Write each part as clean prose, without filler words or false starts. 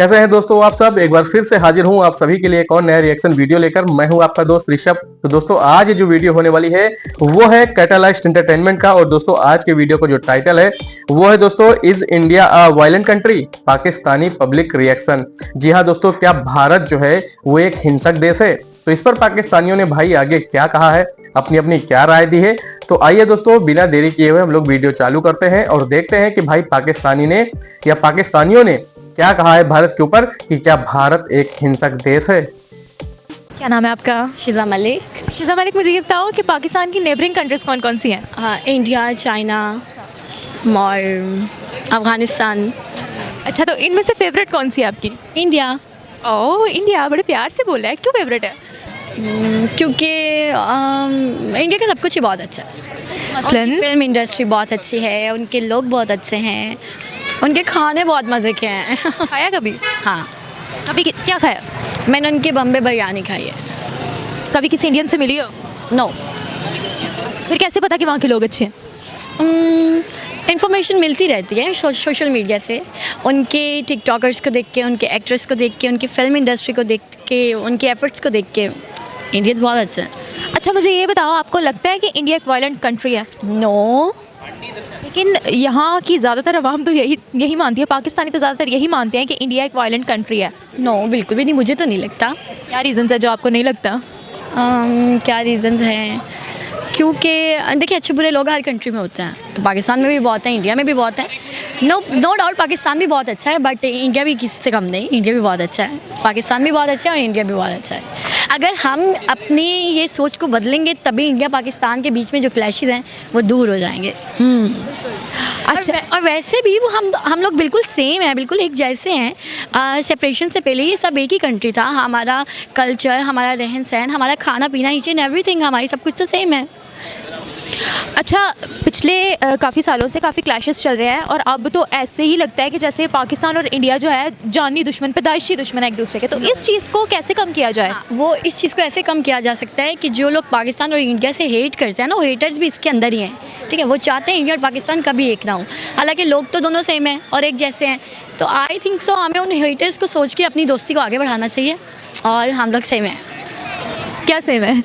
कैसे हैं दोस्तों आप सब। एक बार फिर से हाजिर हूं आप सभी के लिए एक और नया रिएक्शन वीडियो लेकर। मैं हूं आपका दोस्त ऋषभ। तो दोस्तों आज जो वीडियो होने वाली है वो है कैटालाइज्ड एंटरटेनमेंट का। और दोस्तों आज के वीडियो का जो टाइटल है वो है दोस्तों is India a violent country, Pakistani public reaction. जी हाँ दोस्तों, क्या भारत जो है वो एक हिंसक देश है? तो इस पर पाकिस्तानियों ने भाई आगे क्या कहा है, अपनी अपनी क्या राय दी है। तो आइए दोस्तों बिना देरी किए हुए हम लोग वीडियो चालू करते हैं और देखते हैं कि भाई पाकिस्तानी ने या पाकिस्तानियों ने क्या कहा है भारत के ऊपर, कि क्या भारत एक हिंसक देश है। क्या नाम है आपका? शिज़ा मलिक। शिज़ा मलिक, मुझे ये बताओ कि पाकिस्तान की नेबरिंग कंट्रीज कौन कौन सी हैं? इंडिया, चाइना और अफ़गानिस्तान। अच्छा, तो इनमें से फेवरेट कौन सी है आपकी? इंडिया। ओह इंडिया, बड़े प्यार से बोला है, क्यों फेवरेट है? क्योंकि इंडिया का सब कुछ ही बहुत अच्छा है। मसलन फिल्म इंडस्ट्री बहुत अच्छी है, उनके लोग बहुत अच्छे हैं, उनके खाने बहुत मज़े के हैं। खाया कभी? हाँ, कभी क्या खाया? मैंने उनकी बम्बे बिरयानी खाई है। कभी किसी इंडियन से मिली हो? नो। फिर कैसे पता कि वहाँ के लोग अच्छे हैं? इन्फॉर्मेशन मिलती रहती है सोशल मीडिया से, उनके टिकटॉकर्स को देख के, उनके एक्ट्रेस को देख के, उनकी फिल्म इंडस्ट्री को देख के, उनके एफर्ट्स को देख के इंडियंस बहुत अच्छे हैं। अच्छा मुझे ये बताओ, आपको लगता है कि इंडिया एक वायलेंट कंट्री है? नो। लेकिन यहाँ की ज़्यादातर अवाम तो यही मानती है, पाकिस्तानी तो ज़्यादातर यही मानते हैं कि इंडिया एक वायलेंट कंट्री है। नो, बिल्कुल भी नहीं, मुझे तो नहीं लगता। क्या रीज़न्स है जो आपको नहीं लगता? क्या रीज़न्स हैं? क्योंकि देखिए अच्छे बुरे लोग हर कंट्री में होते हैं, तो पाकिस्तान में भी बहुत हैं, इंडिया में भी बहुत हैं। नो डाउट पाकिस्तान भी बहुत अच्छा है, बट इंडिया भी किसी से कम नहीं, इंडिया भी बहुत अच्छा है, पाकिस्तान भी बहुत अच्छा है और इंडिया भी बहुत अच्छा है। अगर हम अपनी ये सोच को बदलेंगे तभी इंडिया पाकिस्तान के बीच में जो क्लैशेस हैं वो दूर हो जाएंगे। अच्छा, और वैसे भी वो हम लोग बिल्कुल सेम हैं, बिल्कुल एक जैसे हैं। सेपरेशन से पहले ये सब एक ही कंट्री था। हमारा कल्चर, हमारा रहन सहन, हमारा खाना पीना, ईच एंड एवरीथिंग, हमारी सब कुछ तो सेम है। अच्छा, पिछले काफ़ी सालों से काफ़ी क्लैशेस चल रहे हैं और अब तो ऐसे ही लगता है कि जैसे पाकिस्तान और इंडिया जो है जानी दुश्मन, पैदाइशी दुश्मन है एक दूसरे के। तो इस चीज़ को कैसे कम किया जाए? वो इस चीज़ को ऐसे कम किया जा सकता है कि जो लोग पाकिस्तान और इंडिया से हेट करते हैं ना, वो हेटर्स भी इसके अंदर ही हैं, ठीक है। वो चाहते हैं इंडिया और पाकिस्तान कभी एक ना हो, हालांकि लोग तो दोनों सेम हैं और एक जैसे हैं। तो आई थिंक सो हमें उन हेटर्स को सोच के अपनी दोस्ती को आगे बढ़ाना चाहिए। और हम लोग सेम हैं। क्या सेम है?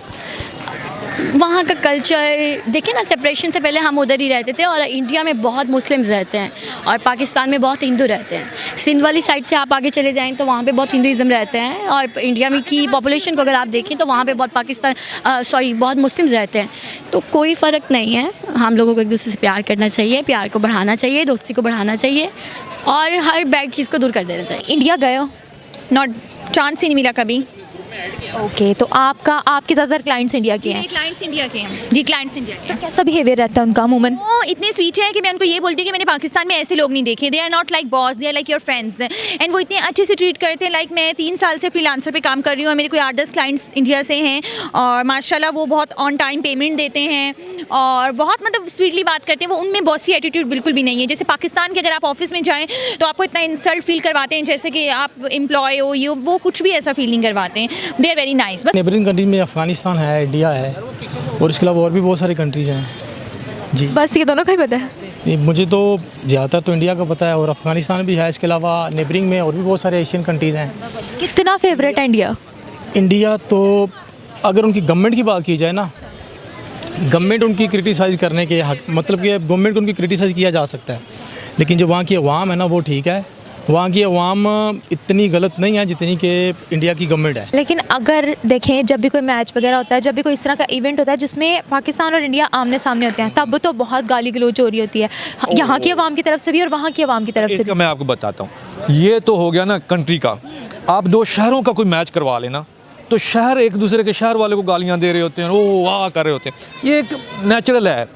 वहाँ का कल्चर देखिए ना, सेपरेशन से पहले हम उधर ही रहते थे और इंडिया में बहुत मुस्लिम्स रहते हैं और पाकिस्तान में बहुत हिंदू रहते हैं। सिंध वाली साइड से आप आगे चले जाएं तो वहाँ पे बहुत हिंदुइज़्म रहते हैं, और इंडिया में की पॉपुलेशन को अगर आप देखें तो वहाँ पे बहुत मुस्लिम्स रहते हैं। तो कोई फ़र्क नहीं है, हम लोगों को एक दूसरे से प्यार करना चाहिए, प्यार को बढ़ाना चाहिए, दोस्ती को बढ़ाना चाहिए और हर बैड चीज़ को दूर कर देना चाहिए। इंडिया गए हो? नॉट, चांस ही नहीं मिला कभी। ओके, तो आपके ज़्यादातर क्लाइंट्स इंडिया के हैं? क्लाइंट्स इंडिया के हैं जी, क्लाइंट्स इंडिया के हैं। कैसा बिहेवियर रहता है उनका अमूमन? वो इतने स्वीट हैं कि मैं उनको ये बोलती हूँ कि मैंने पाकिस्तान में ऐसे लोग नहीं देखे। They are not like boss, they are like your friends. And वो इतने अच्छे से ट्रीट करते हैं। लाइक मैं 3 साल से फ्रीलांसर पे काम कर रही हूँ और मेरे कोई 8-10 क्लाइंट्स इंडिया से हैं और माशाल्लाह वो बहुत ऑन टाइम पेमेंट देते हैं और बहुत मतलब स्वीटली बात करते हैं। वो उनमें बॉसी एटीट्यूड बिल्कुल भी नहीं है। जैसे पाकिस्तान के अगर आप ऑफिस में जाएँ तो आपको इतना इंसल्ट फील करवाते हैं जैसे कि आप एम्प्लॉय हो, ये वो कुछ भी ऐसा फील नहीं करवाते हैं। They are very nice. Neighbouring country में अफ़गानिस्तान है, इंडिया है और इसके अलावा और भी बहुत सारी कंट्रीज़ हैं जी। बस ये दोनों का ही पता है? ये मुझे तो ज़्यादातर तो इंडिया का पता है और अफ़गानिस्तान भी है। इसके अलावा नेबरिंग में और भी बहुत सारे एशियन कंट्रीज़ हैं। कितना फेवरेट है इंडिया? इंडिया तो अगर उनकी गवर्नमेंट की बात की जाए ना, गवर्नमेंट उनकी क्रिटिसाइज़ करने के हक, मतलब कि गवर्नमेंट को उनकी क्रिटिसाइज़ किया जा सकता है, लेकिन जो वहाँ की अवाम है ना वो ठीक है। वहाँ की अवाम इतनी गलत नहीं है जितनी कि इंडिया की गवर्नमेंट है। लेकिन अगर देखें, जब भी कोई मैच वगैरह होता है, जब भी कोई इस तरह का इवेंट होता है जिसमें पाकिस्तान और इंडिया आमने सामने होते हैं, तब तो बहुत गाली गलौज हो रही होती है, यहाँ की आवाम की तरफ से भी और वहाँ की आवाम की तरफ से भी। मैं आपको बताता हूँ, ये तो हो गया ना कंट्री का। आप 2 शहरों का कोई मैच करवा लेना तो शहर एक दूसरे के शहर वाले को गालियाँ दे रहे होते हैं, वो वाह कर रहे होते हैं। ये एक नेचुरल है,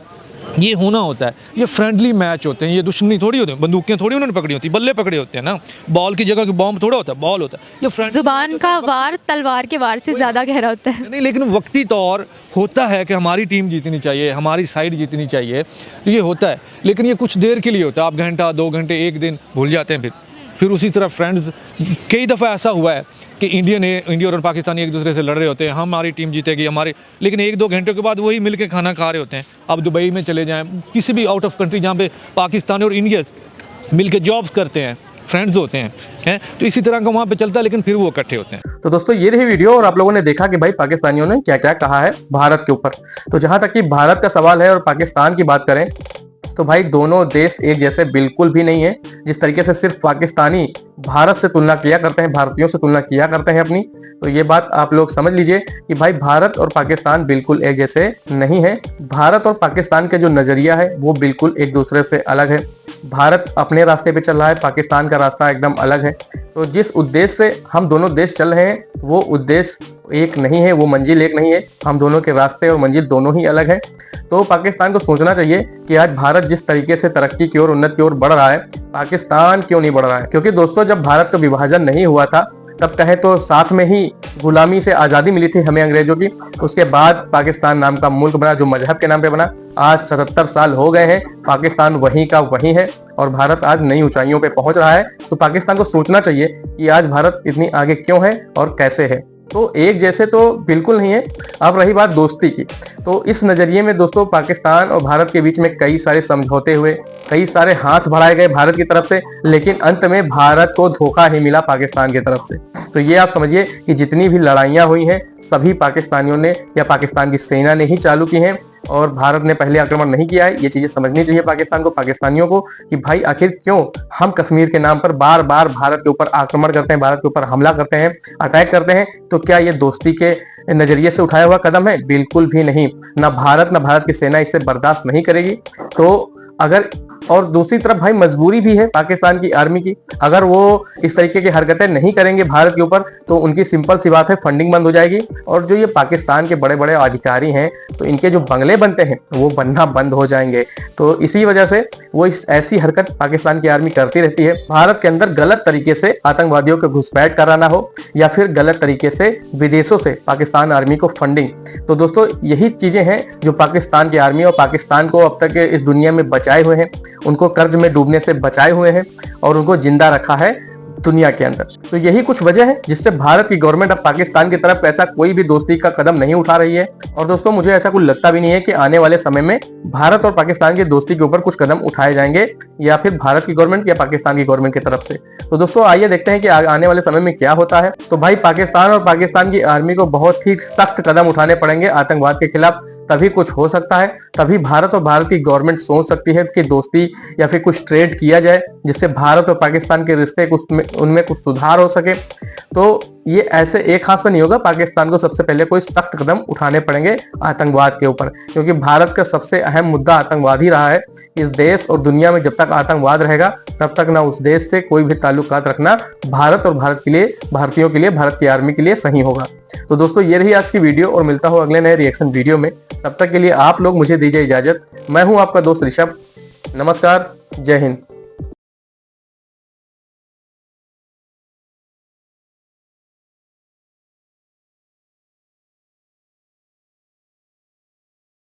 ये होना होता है। ये फ्रेंडली मैच होते हैं, ये दुश्मनी थोड़ी होती है, बंदूकें थोड़ी उन्होंने पकड़ी होती, बल्ले पकड़े होते हैं ना। बॉल की जगह बॉम्ब थोड़ा होता है, बॉल होता है। ये फ्रेंड जुबान का वार तलवार के वार से ज़्यादा गहरा होता है। नहीं, लेकिन वक्ती तौर होता है कि हमारी टीम जीतनी चाहिए, हमारी साइड जीतनी चाहिए, तो ये होता है। लेकिन ये कुछ देर के लिए होता है, आप घंटा 2 घंटे 1 दिन भूल जाते हैं। फिर उसी तरह फ्रेंड्स, कई दफ़ा ऐसा हुआ है कि इंडिया और पाकिस्तानी एक दूसरे से लड़ रहे होते हैं, हमारी टीम जीतेगी हमारी, लेकिन 1-2 घंटे के बाद वही मिल के खाना खा रहे होते हैं। अब दुबई में चले जाएं, किसी भी आउट ऑफ कंट्री जहाँ पे पाकिस्तान और इंडिया मिल के जॉब्स करते हैं, फ्रेंड्स होते हैं तो इसी तरह का वहाँ पे चलता है, लेकिन फिर वो इकट्ठे होते हैं। तो दोस्तों ये रही वीडियो और आप लोगों ने देखा कि भाई पाकिस्तानियों ने क्या क्या कहा है भारत के ऊपर। तो जहां तक कि भारत का सवाल है और पाकिस्तान की बात करें तो भाई दोनों देश एक जैसे बिल्कुल भी नहीं है। जिस तरीके से सिर्फ पाकिस्तानी भारत से तुलना किया करते हैं, भारतीयों से तुलना किया करते हैं अपनी, तो ये बात आप लोग समझ लीजिए कि भाई भारत और पाकिस्तान बिल्कुल एक जैसे नहीं है। भारत और पाकिस्तान का जो नजरिया है वो बिल्कुल एक दूसरे से अलग है। भारत अपने रास्ते पे चल रहा है, पाकिस्तान का रास्ता एकदम अलग है। तो जिस उद्देश्य से हम दोनों देश चल रहे हैं वो उद्देश्य एक नहीं है, वो मंजिल एक नहीं है। हम दोनों के रास्ते और मंजिल दोनों ही अलग है। तो पाकिस्तान को सोचना चाहिए कि आज भारत जिस तरीके से तरक्की की ओर, उन्नति की ओर बढ़ रहा है, पाकिस्तान क्यों नहीं बढ़ रहा है। क्योंकि दोस्तों जब भारत का विभाजन नहीं हुआ था तब कहे तो साथ में ही गुलामी से आजादी मिली थी हमें अंग्रेजों की। उसके बाद पाकिस्तान नाम का मुल्क बना जो मजहब के नाम पे बना। आज 77 साल हो गए हैं, पाकिस्तान वहीं का वहीं है और भारत आज नई ऊंचाइयों पे पहुंच रहा है। तो पाकिस्तान को सोचना चाहिए कि आज भारत इतनी आगे क्यों है और कैसे है। तो एक जैसे तो बिल्कुल नहीं है। अब रही बात दोस्ती की, तो इस नजरिए में दोस्तों पाकिस्तान और भारत के बीच में कई सारे समझौते हुए, कई सारे हाथ बढ़ाए गए भारत की तरफ से, लेकिन अंत में भारत को धोखा ही मिला पाकिस्तान की तरफ से। तो ये आप समझिए कि जितनी भी लड़ाइयां हुई हैं सभी पाकिस्तानियों ने या पाकिस्तान की सेना ने ही चालू की हैं और भारत ने पहले आक्रमण नहीं किया है। ये चीजें समझनी चाहिए पाकिस्तान को, पाकिस्तानियों को, कि भाई आखिर क्यों हम कश्मीर के नाम पर बार बार भारत के ऊपर आक्रमण करते हैं, भारत के ऊपर हमला करते हैं, अटैक करते हैं। तो क्या ये दोस्ती के नजरिए से उठाया हुआ कदम है? बिल्कुल भी नहीं। ना भारत की सेना इसे बर्दाश्त नहीं करेगी। तो अगर और दूसरी तरफ भाई मजबूरी भी है पाकिस्तान की आर्मी की, अगर वो इस तरीके की हरकतें नहीं करेंगे भारत के ऊपर तो उनकी सिंपल सी बात है फंडिंग बंद हो जाएगी। और जो ये पाकिस्तान के बड़े बड़े अधिकारी हैं तो इनके जो बंगले बनते हैं वो बनना बंद हो जाएंगे। तो इसी वजह से वो इस ऐसी हरकत पाकिस्तान की आर्मी करती रहती है। भारत के अंदर गलत तरीके से आतंकवादियों को घुसपैठ कराना हो या फिर गलत तरीके से विदेशों से पाकिस्तान आर्मी को फंडिंग। तो दोस्तों यही चीजें हैं जो पाकिस्तान की आर्मी और पाकिस्तान को अब तक इस दुनिया में बचाए हुए हैं, उनको कर्ज में डूबने से बचाए हुए हैं और उनको जिंदा रखा है दुनिया के अंदर। तो यही कुछ वजह है जिससे भारत की गवर्नमेंट अब पाकिस्तान की तरफ ऐसा कोई भी दोस्ती का कदम नहीं उठा रही है। और दोस्तों मुझे ऐसा कुछ लगता भी नहीं है कि आने वाले समय में भारत और पाकिस्तान की दोस्ती के ऊपर कुछ कदम उठाए जाएंगे या फिर भारत की गवर्नमेंट या पाकिस्तान की गवर्नमेंट की तरफ से। तो दोस्तों आइए देखते हैं कि आने वाले समय में क्या होता है। तो भाई पाकिस्तान और पाकिस्तान की आर्मी को बहुत ही सख्त कदम उठाने पड़ेंगे आतंकवाद के खिलाफ, तभी कुछ हो सकता है। तभी भारत और भारत की गवर्नमेंट सोच सकती है कि दोस्ती या फिर कुछ ट्रेड किया जाए जिससे भारत और पाकिस्तान के रिश्ते उनमें कुछ सुधार हो सके। तो ये ऐसे एक हाथ से नहीं होगा। पाकिस्तान को सबसे पहले कोई सख्त कदम उठाने पड़ेंगे आतंकवाद के ऊपर, क्योंकि भारत का सबसे अहम मुद्दा आतंकवाद ही रहा है। इस देश और दुनिया में जब तक आतंकवाद रहेगा तब तक ना उस देश से कोई भी ताल्लुकात रखना भारत और भारत के लिए, भारतीयों के लिए, भारत की आर्मी के लिए सही होगा। तो दोस्तों ये रही आज की वीडियो और मिलता हूं अगले नए रिएक्शन वीडियो में। तब तक के लिए आप लोग मुझे दीजिए इजाजत। मैं हूं आपका दोस्त ऋषभ। नमस्कार, जय हिंद।